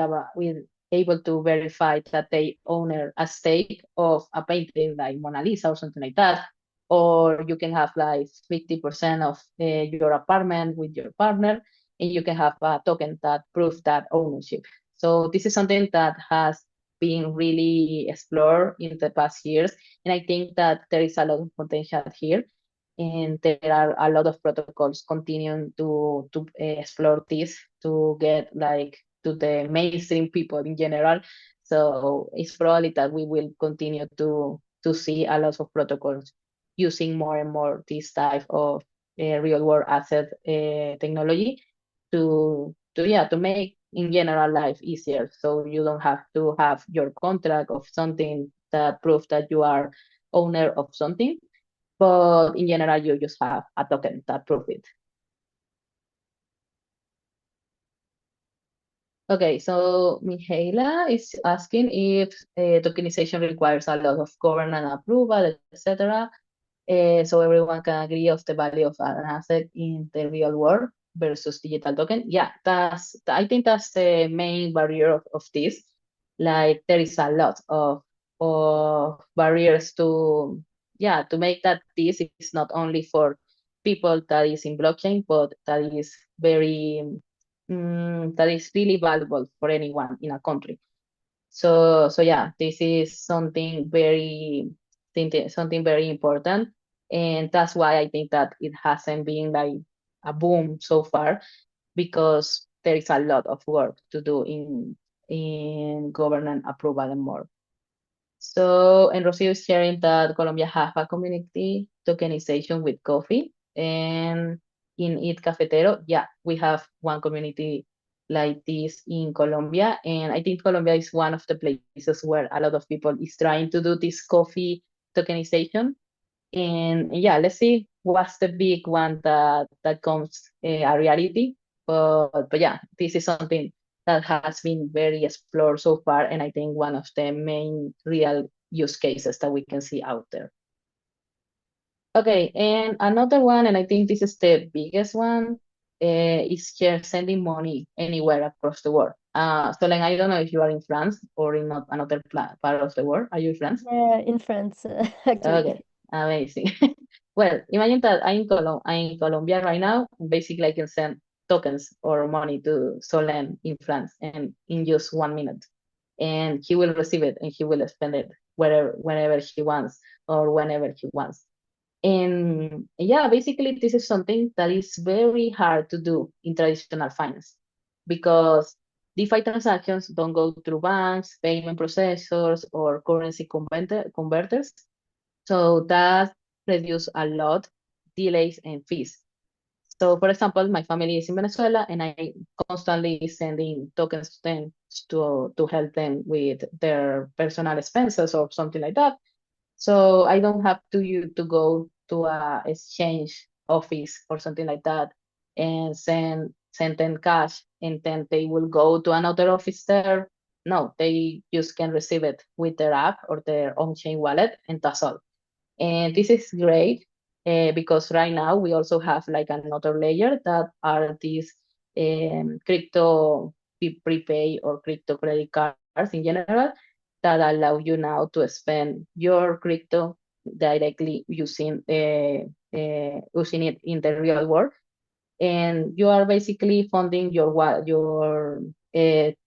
able to verify that they own a stake of a painting like Mona Lisa or something like that. Or you can have like 50% of your apartment with your partner, and you can have a token that proves that ownership. So this is something that has been really explored in the past years, and I think that there is a lot of potential here, and there are a lot of protocols continuing to explore this to get like to the mainstream people in general. So it's probably that we will continue to see a lot of protocols using more and more this type of real world asset technology to make in general life easier, so you don't have to have your contract of something that proves that you are owner of something, but in general, you just have a token that prove it. Okay, so Mihaela is asking if tokenization requires a lot of governance approval, etc. So everyone can agree of the value of an asset in the real world versus digital token. Yeah, I think that's the main barrier of this. Like there is a lot of barriers to make that this is not only for people that is in blockchain, but that is really valuable for anyone in a country. So yeah, this is something very important, and that's why I think that it hasn't been like a boom so far, because there is a lot of work to do in governance approval and more. So, and Rocio is sharing that Colombia have a community tokenization with coffee. And in It Cafetero, yeah, we have one community like this in Colombia. And I think Colombia is one of the places where a lot of people is trying to do this coffee tokenization. And yeah, let's see what's the big one that comes a reality. But yeah, this is something that has been very explored so far, and I think one of the main real use cases that we can see out there. Okay, and another one, and I think this is the biggest one, is just sending money anywhere across the world. So like I don't know if you are in France or in another part of the world. Are you in France? Yeah, in France, Okay, actually. amazing. Well, imagine that I'm in Colombia right now. Basically, I can send tokens or money to Solen in France and in just 1 minute. And he will receive it and he will spend it whenever he wants or whenever he wants. And yeah, basically, this is something that is very hard to do in traditional finance because DeFi transactions don't go through banks, payment processors, or currency converters. So that reduce a lot delays and fees. So for example, my family is in Venezuela and I constantly sending tokens to them to help them with their personal expenses or something like that. So I don't have to go to a exchange office or something like that and send them cash and then they will go to another office there. No, they just can receive it with their app or their own chain wallet and that's all. And this is great because right now we also have like another layer that are these crypto prepay or crypto credit cards in general that allow you now to spend your crypto directly using it in the real world, and you are basically funding your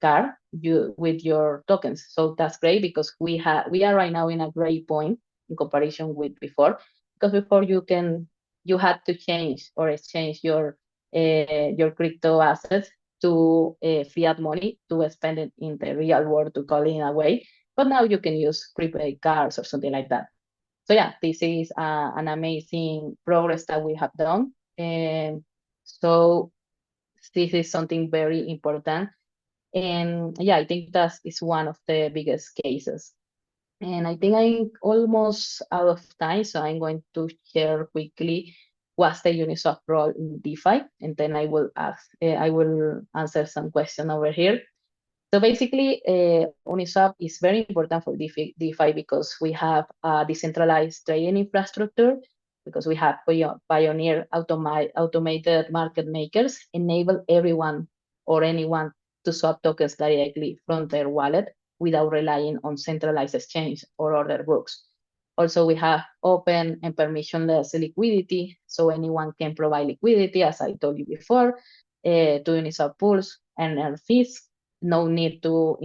car with your tokens. So that's great because we are right now in a great point in comparison with before, because before you had to change or exchange your crypto assets to fiat money to spend it in the real world, to call it in a way. But now you can use prepaid cards or something like that. So yeah, this is an amazing progress that we have done. And so this is something very important. And yeah, I think that is one of the biggest cases. And I think I'm almost out of time, so I'm going to share quickly what's the Uniswap role in DeFi, and then I will answer some question over here. So basically, Uniswap is very important for DeFi because we have a decentralized trading infrastructure, because we have pioneer automated market makers, enable everyone or anyone to swap tokens directly from their wallet without relying on centralized exchange or order books. Also, we have open and permissionless liquidity, so anyone can provide liquidity, as I told you before, to Uniswap pools and earn fees. No need to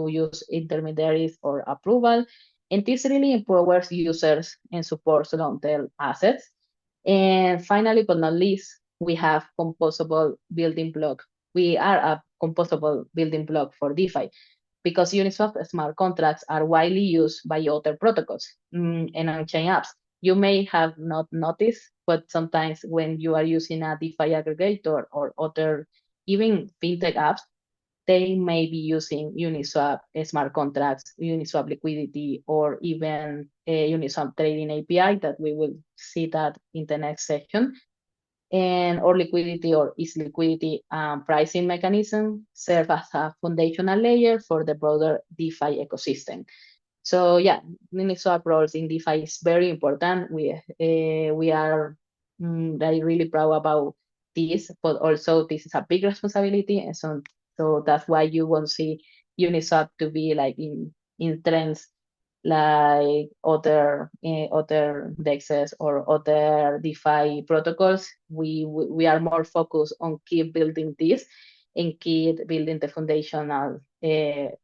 use intermediaries or approval. And this really empowers users and supports long-term assets. And finally, but not least, we have composable building block. We are a composable building block for DeFi because Uniswap smart contracts are widely used by other protocols and on-chain apps. You may have not noticed, but sometimes when you are using a DeFi aggregator or other even fintech apps, they may be using Uniswap smart contracts, Uniswap liquidity, or even a Uniswap trading API that we will see that in the next section. And or liquidity or is liquidity pricing mechanism serve as a foundational layer for the broader DeFi ecosystem. So yeah, Uniswap roles in DeFi is very important. We are very really proud about this, but also this is a big responsibility, and so that's why you won't see Uniswap to be like in trends like other dexes or other DeFi protocols. We are more focused on keep building this and keep building the foundational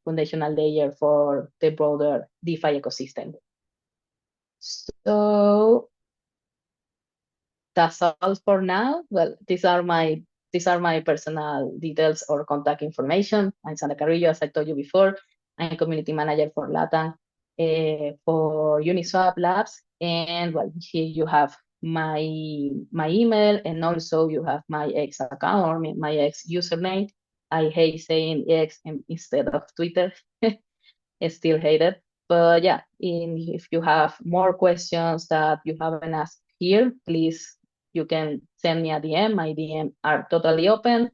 layer for the broader DeFi ecosystem. So that's all for now. Well, these are my personal details or contact information. I'm Sandra Carrillo, as I told you before. I'm community manager for LATAM. for Uniswap Labs. And well, here you have my email, and also you have my ex account or my ex username. I hate saying X instead of Twitter. I still hate it. But yeah, if you have more questions that you haven't asked here, please, you can send me a DM. My DM are totally open.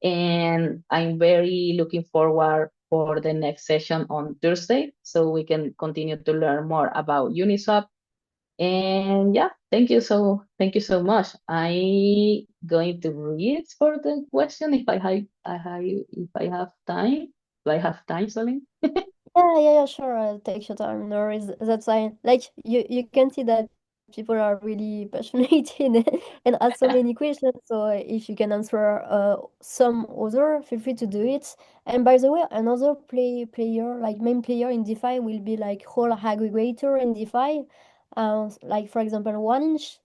And I'm very looking forward for the next session on Thursday so we can continue to learn more about Uniswap. And yeah, thank you so much. I going to read for the question if I have time. Do I have time, Celine? Yeah, sure. Take your time. No worries. That's fine. Like you can see that people are really passionate and ask so many questions. So if you can answer some other, feel free to do it. And by the way, another player, like main player in DeFi, will be like whole aggregator in DeFi. Like for example, 1inch.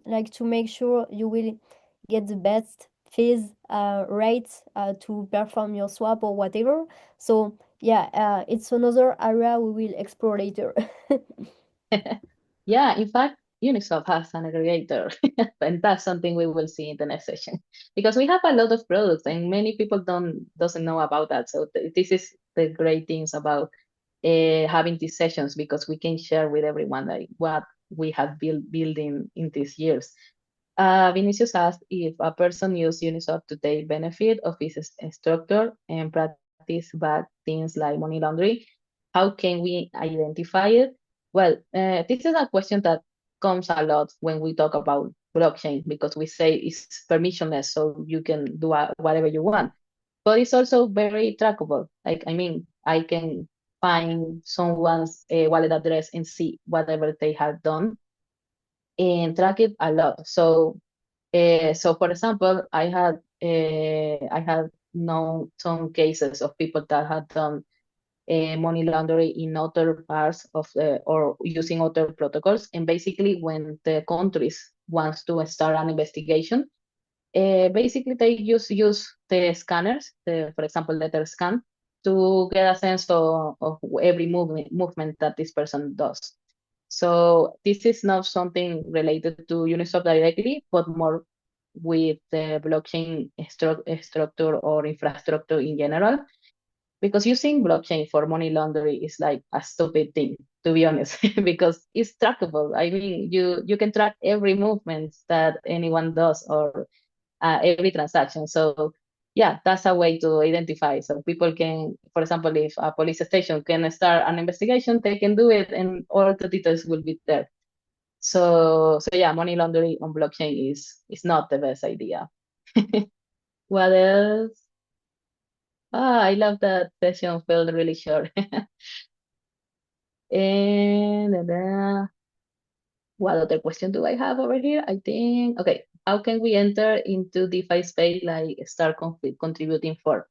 Like to make sure you will get the best fees rate to perform your swap or whatever. So yeah, it's another area we will explore later. Yeah, in fact, Uniswap has an aggregator, and that's something we will see in the next session because we have a lot of products and many people doesn't know about that. So this is the great things about having these sessions because we can share with everyone like what we have building in these years. Vinicius asked if a person use Uniswap to take benefit of its structure and practice bad things like money laundering. How can we identify it? Well, this is a question that comes a lot when we talk about blockchain because we say it's permissionless, so you can do whatever you want. But it's also very trackable. Like, I mean, I can find someone's wallet address and see whatever they have done and track it a lot. So for example, I had known some cases of people that had done money laundering in other parts of or using other protocols. And basically, when the countries wants to start an investigation, basically they use the scanners, for example, letter scan, to get a sense of every movement that this person does. So this is not something related to Uniswap directly, but more with the blockchain structure or infrastructure in general. Because using blockchain for money laundering is like a stupid thing, to be honest, because it's trackable. I mean, you can track every movement that anyone does or every transaction. So yeah, that's a way to identify. So people can, for example, if a police station can start an investigation, they can do it, and all the details will be there. So yeah, money laundering on blockchain is not the best idea. What else? I love that session felt really short. And what other question do I have over here? I think, okay, how can we enter into DeFi space, like start contributing for?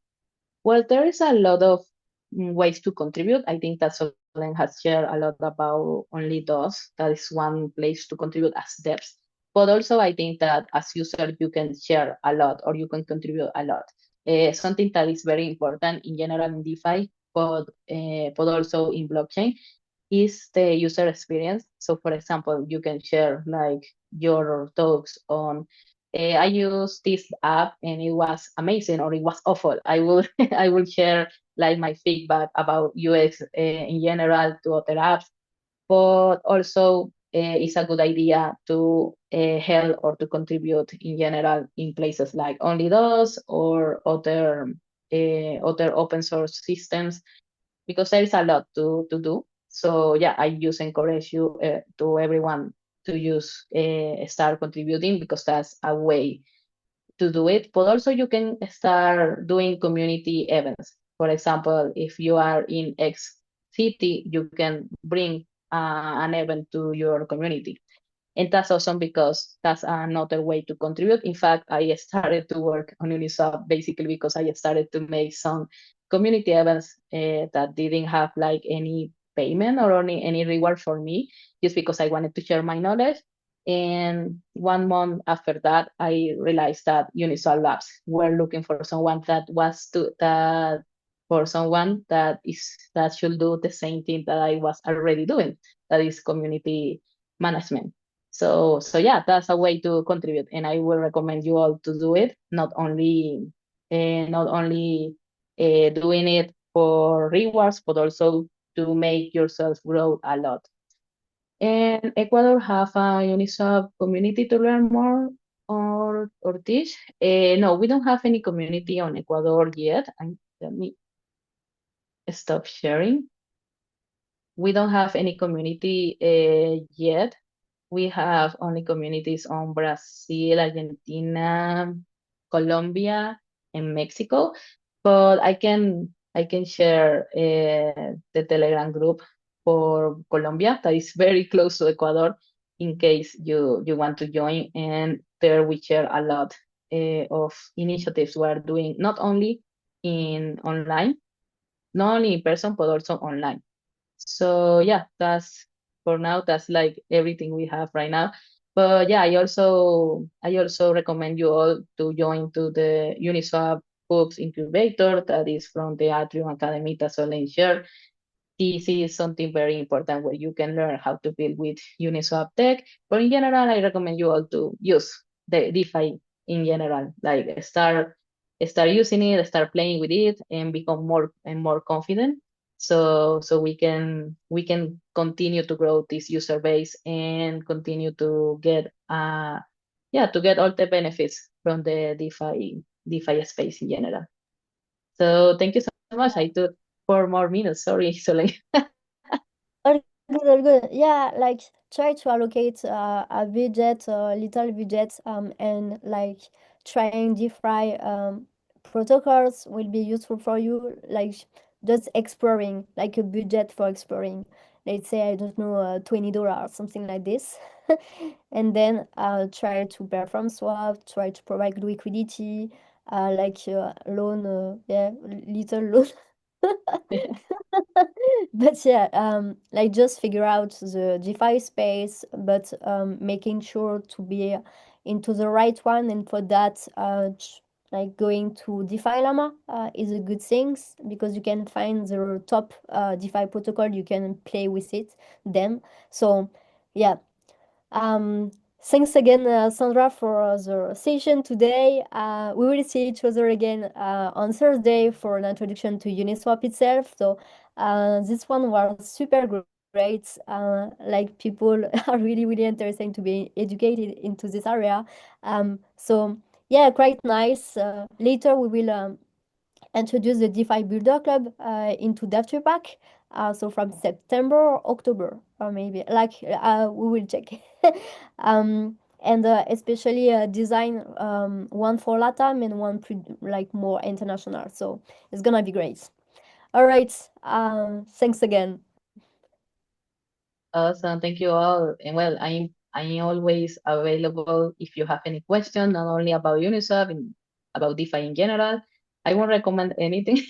Well, there is a lot of ways to contribute. I think that Solen has shared a lot about only those. That is one place to contribute as devs. But also, I think that as user, you can share a lot or you can contribute a lot. Something that is very important in general in DeFi, but also in blockchain is the user experience. So for example, you can share like your talks on I used this app and it was amazing or it was awful. I will I will share like my feedback about UX in general to other apps, but also it's a good idea to help or to contribute in general in places like Only Those or other open source systems because there is a lot to do. So yeah, I just encourage you to everyone to use start contributing because that's a way to do it. But also you can start doing community events. For example, if you are in X city, you can bring an event to your community. And that's awesome because that's another way to contribute. In fact, I started to work on Uniswap basically because I started to make some community events that didn't have like any payment or any reward for me, just because I wanted to share my knowledge. And 1 month after that, I realized that Uniswap Labs were looking for someone that for someone that should do the same thing that I was already doing, that is community management. So yeah, that's a way to contribute, and I will recommend you all to do it. Not only doing it for rewards, but also to make yourself grow a lot. And Ecuador have a Uniswap community to learn more or teach. No, we don't have any community on Ecuador yet. And let me stop sharing. We don't have any community yet. We have only communities on Brazil, Argentina, Colombia, and Mexico. But I can share the Telegram group for Colombia that is very close to Ecuador in case you want to join. And there we share a lot of initiatives we are doing, not only in online, not only in person, but also online. So yeah, that's for now, that's like everything we have right now. But yeah, I also recommend you all to join to the Uniswap Hoops Incubator that is from the Atrium Academy that Solen shared. This is something very important where you can learn how to build with Uniswap tech. But in general, I recommend you all to use the DeFi in general. Like start using it, start playing with it, and become more and more confident. So we can continue to grow this user base and continue to get all the benefits from the DeFi space in general. So thank you so much. I took 4 more minutes. Sorry, Soleil. All good, all good. Yeah, like try to allocate a budget, little budget, and like trying DeFi protocols will be useful for you. Like just exploring, like a budget for exploring. Let's say I don't know, $20, something like this, and then try to perform swap, try to provide liquidity, like loan, yeah, little loan. But yeah, like just figure out the DeFi space, but making sure to be into the right one. And for that, like going to DeFi Llama is a good thing because you can find the top DeFi protocol. You can play with it then. So yeah, um, thanks again, Sandra, for the session today. We will see each other again on Thursday for an introduction to Uniswap itself. So this one was super great. Like people are really, really interesting to be educated into this area. So yeah, quite nice. Later we will introduce the DeFi Builder Club into DevTrack. So from September or October, or maybe like we will check. And especially design one for LATAM and one like more international. So it's gonna be great. All right. Thanks again. Awesome. Thank you all. And well, I'm always available if you have any question, not only about Uniswap and about DeFi in general. I won't recommend anything.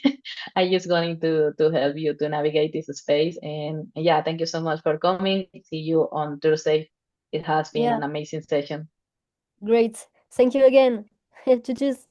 I just going to help you to navigate this space. And yeah, thank you so much for coming. See you on Thursday. It has been Yeah, an amazing session. great. Thank you again. Tschüss.